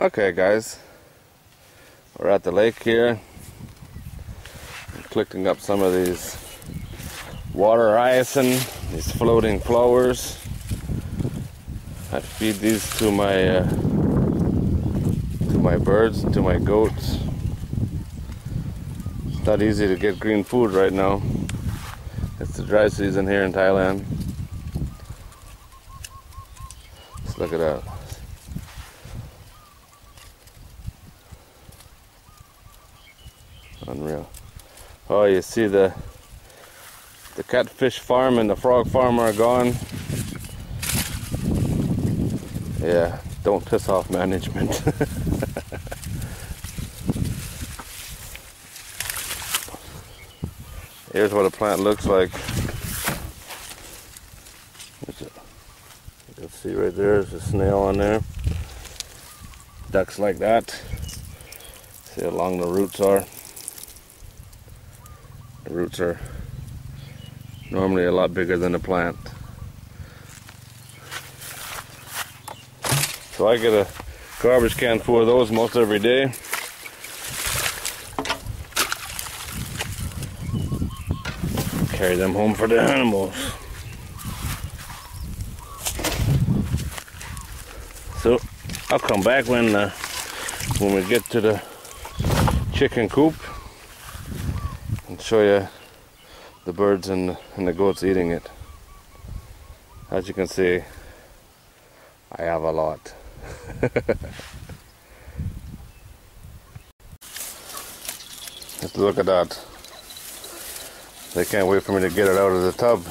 Okay guys, we're at the lake here. I'm collecting up some of these water hyacinth, these floating flowers. I feed these to my birds, to my goats. It's not easy to get green food right now. It's the dry season here in Thailand. Let's look at that. Unreal. Oh, you see the catfish farm and the frog farm are gone. Yeah, don't piss off management. Here's what a plant looks like. You can see right there, there's a snail on there. Ducks like that. See how long the roots are. The roots are normally a lot bigger than the plant. So I get a garbage can full of those most every day. Carry them home for the animals. So I'll come back when we get to the chicken coop and show you the birds and the goats eating it. As you can see, I have a lot. Let's look at that. They can't wait for me to get it out of the tub.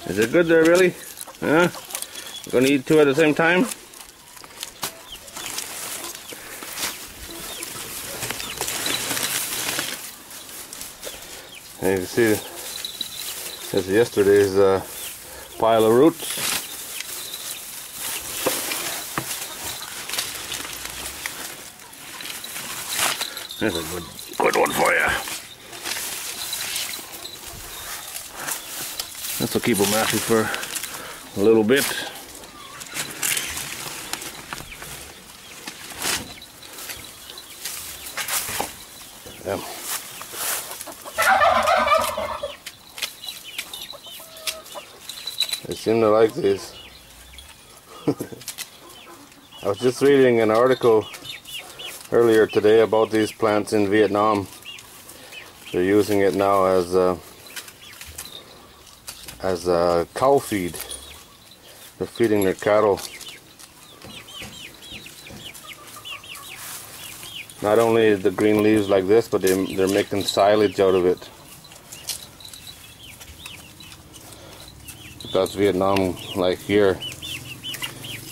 Is it good there, really? Huh? You gonna eat two at the same time? And you can see this is yesterday's pile of roots. There's a good one for you. This will keep them happy for a little bit. Yeah. They seem to like these. I was just reading an article earlier today about these plants in Vietnam. They're using it now as cow feed. They're feeding their cattle. Not only the green leaves like this, but they're making silage out of it. Because Vietnam, like here,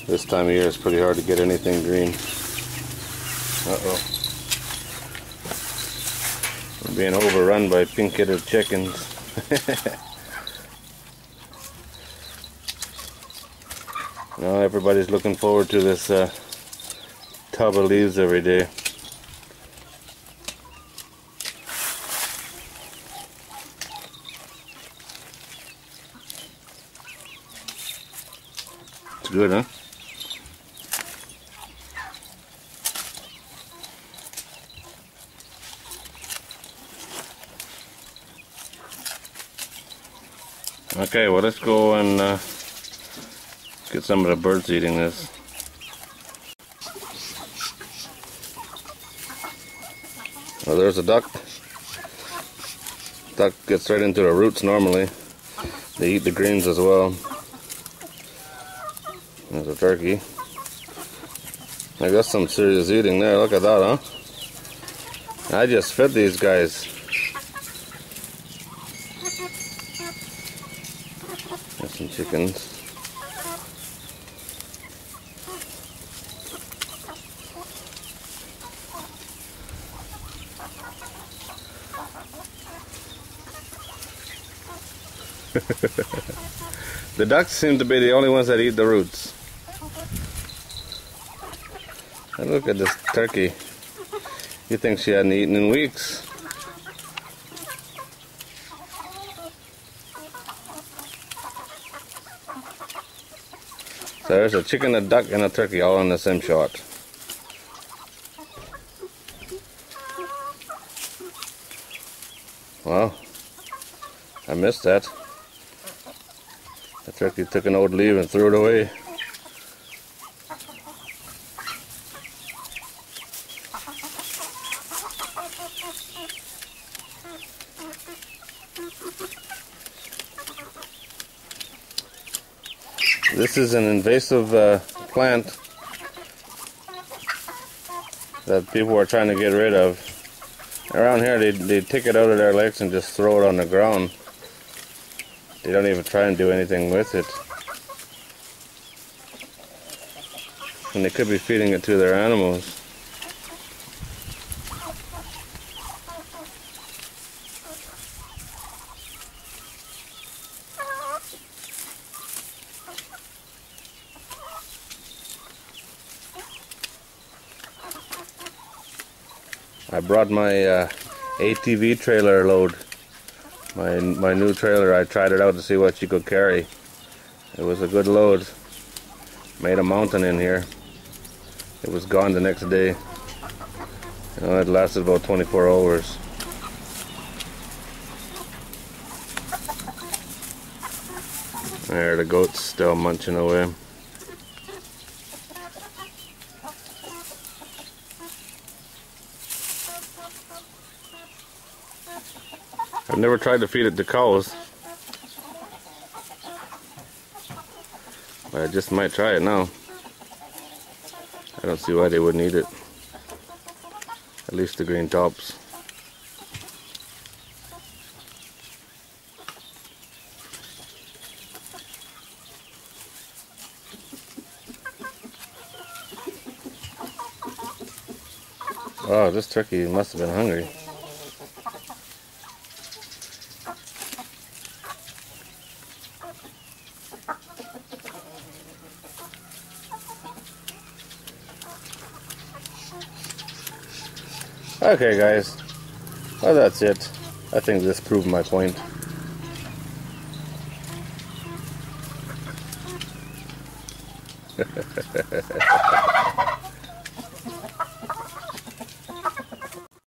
this time of year it's pretty hard to get anything green. Uh-oh. We're being overrun by pink-headed chickens. Now everybody's looking forward to this tub of leaves every day. It's good, huh? Okay, well, let's go and get some of the birds eating this. Well, there's a duck. Duck gets right into the roots normally. They eat the greens as well. There's a turkey. I got some serious eating there. Look at that, huh? I just fed these guys. There's some chickens. The ducks seem to be the only ones that eat the roots. And look at this turkey. You think she hadn't eaten in weeks. So there's a chicken, a duck, and a turkey all in the same shot. Well, I missed that. The turkey took an old leaf and threw it away. This is an invasive plant that people are trying to get rid of. Around here they take it out of their legs and just throw it on the ground. They don't even try and do anything with it. And they could be feeding it to their animals. I brought my ATV trailer load, my new trailer. I tried it out to see what you could carry. It was a good load. Made a mountain in here. It was gone the next day. You know, it lasted about 24 hours. There, the goat's still munching away. I've never tried to feed it to cows, but I just might try it now. I don't see why they wouldn't eat it. At least the green tops. Oh, this turkey must have been hungry. Okay guys, well that's it. I think this proved my point.